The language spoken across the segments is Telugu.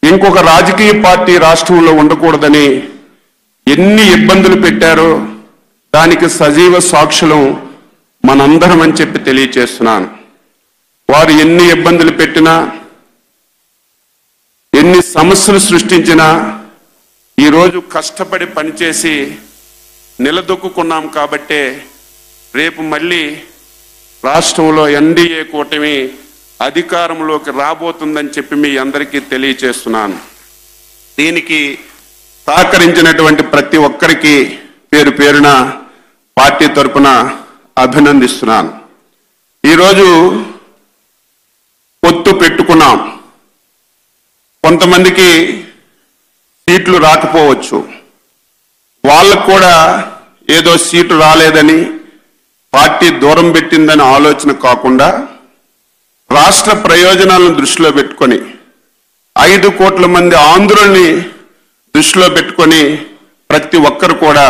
ఇంకొక రాజకీయ పార్టీ రాష్ట్రంలో ఉండకూడదని ఎన్ని ఇబ్బందులు పెట్టారో దానికి సజీవ సాక్షులం మనందరం అని చెప్పి తెలియచేస్తున్నాను. వారు ఎన్ని ఇబ్బందులు పెట్టినా, ఎన్ని సమస్యలు సృష్టించినా ఈరోజు కష్టపడి పనిచేసి నిలదొక్కున్నాం కాబట్టే రేపు మళ్ళీ రాష్ట్రంలో ఎన్డీఏ కూటమి అధికారంలోకి రాబోతుందని చెప్పి మీ అందరికీ తెలియచేస్తున్నాను. దీనికి సహకరించినటువంటి ప్రతి ఒక్కరికి పేరు పేరున పార్టీ తరపున అభినందిస్తున్నాను. ఈరోజు పొత్తు పెట్టుకున్నాం. కొంతమందికి సీట్లు రాకపోవచ్చు, వాళ్ళకు కూడా ఏదో సీటు రాలేదని పార్టీ దూరం పెట్టిందని ఆలోచన కాకుండా రాష్ట్ర ప్రయోజనాలను దృష్టిలో పెట్టుకొని 5 కోట్ల మంది ఆంధ్రుల్ని దృష్టిలో పెట్టుకొని ప్రతి ఒక్కరు కూడా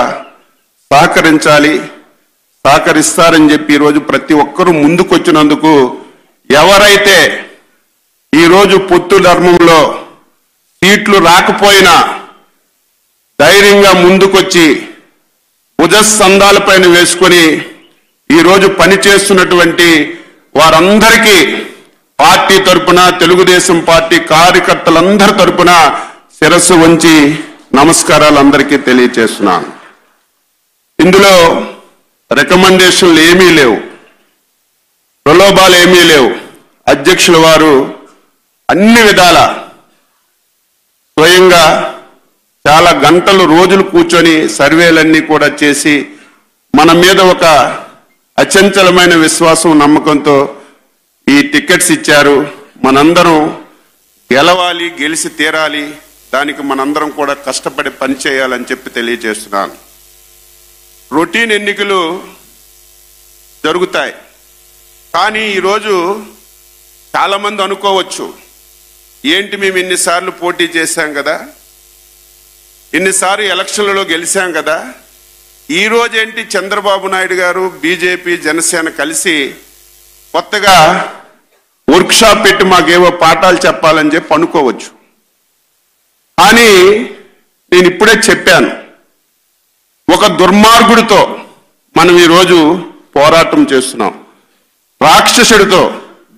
సహకరించాలి, సహకరిస్తారని చెప్పి ఈరోజు ప్రతి ఒక్కరూ ముందుకొచ్చినందుకు ఎవరైతే ఈరోజు పొత్తు ధర్మంలో సీట్లు రాకపోయినా ధైర్యంగా ముందుకొచ్చి భుజస్కంధాలపైన వేసుకొని ఈరోజు పనిచేస్తున్నటువంటి వారందరికీ పార్టీ తరపున, తెలుగుదేశం పార్టీ కార్యకర్తలందరి తరపున శిరస్సు వంచి నమస్కారాలు అందరికీ తెలియచేస్తున్నాను. ఇందులో రికమెండేషన్లు ఏమీ లేవు, ప్రలోభాలు ఏమీ లేవు. అధ్యక్షుల వారు అన్ని విధాల స్వయంగా చాలా గంటలు రోజులు కూర్చొని సర్వేలన్నీ కూడా చేసి మన మీద ఒక అచంచలమైన విశ్వాసం, నమ్మకంతో ఈ టికెట్స్ ఇచ్చారు. మనందరం గెలవాలి, గెలిచి తీరాలి, దానికి మనందరం కూడా కష్టపడి పనిచేయాలని చెప్పి తెలియజేస్తున్నాను. రొటీన్ ఎన్నికలు జరుగుతాయి, కానీ ఈరోజు చాలామంది అనుకోవచ్చు, ఏంటి మేము ఇన్నిసార్లు పోటీ చేశాం కదా, ఇన్నిసార్లు ఎలక్షన్లలో గెలిచాం కదా, ఈ రోజేంటి చంద్రబాబు నాయుడు గారు, బీజేపీ, జనసేన కలిసి కొత్తగా వర్క్షాప్ పెట్టి మాకేవో పాఠాలు చెప్పాలని చెప్పి అనుకోవచ్చు. కానీ నేను ఇప్పుడే చెప్పాను, ఒక దుర్మార్గుడితో మనం ఈరోజు పోరాటం చేస్తున్నాం. రాక్షసుడితో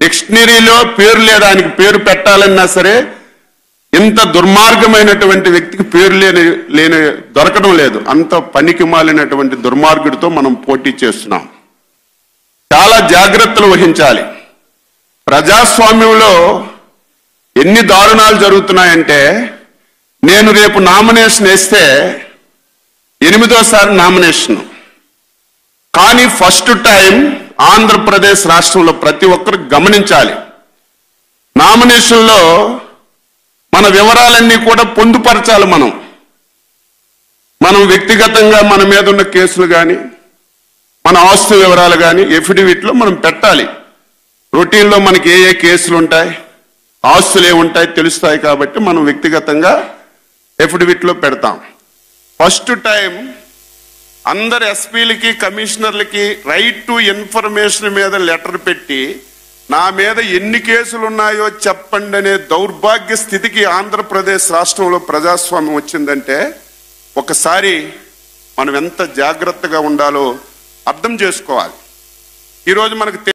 డిక్షనరీలో పేరు లేదా, ఆయనకి పేరు పెట్టాలన్నా సరే ఇంత దుర్మార్గమైనటువంటి వ్యక్తికి పేరు లేని దొరకడం లేదు. అంత పనికి మాలినటువంటి దుర్మార్గుడితో మనం పోటీ చేస్తున్నాం. చాలా జాగ్రత్తలు వహించాలి. ప్రజాస్వామ్యంలో ఎన్ని దారుణాలు జరుగుతున్నాయంటే, నేను రేపు నామినేషన్ వేస్తే 8వ నామినేషన్, కానీ ఫస్ట్ టైం ఆంధ్రప్రదేశ్ రాష్ట్రంలో ప్రతి ఒక్కరు గమనించాలి, నామినేషన్లో మన వివరాలన్నీ కూడా పొందుపరచాలి. మనం వ్యక్తిగతంగా మన మీద ఉన్న కేసులు కానీ, మన ఆస్తి వివరాలు కానీ ఎఫిడవిట్లో మనం పెట్టాలి. రొటీన్లో మనకి ఏ కేసులు ఉంటాయి, ఆస్తులు ఏముంటాయి తెలుస్తాయి కాబట్టి మనం వ్యక్తిగతంగా ఎఫిడవిట్లో పెడతాం. ఫస్ట్ టైం అందరు ఎస్పీలకి, కమిషనర్లకి రైట్ టు ఇన్ఫర్మేషన్ మీద లెటర్ పెట్టి నా మీద ఎన్ని కేసులు ఉన్నాయో చెప్పండి అనే దౌర్భాగ్య స్థితికి ఆంధ్రప్రదేశ్ రాష్ట్రంలో ప్రజాస్వామ్యం వచ్చిందంటే ఒకసారి మనం ఎంత జాగ్రత్తగా ఉండాలో అర్థం చేసుకోవాలి. ఈరోజు మనకు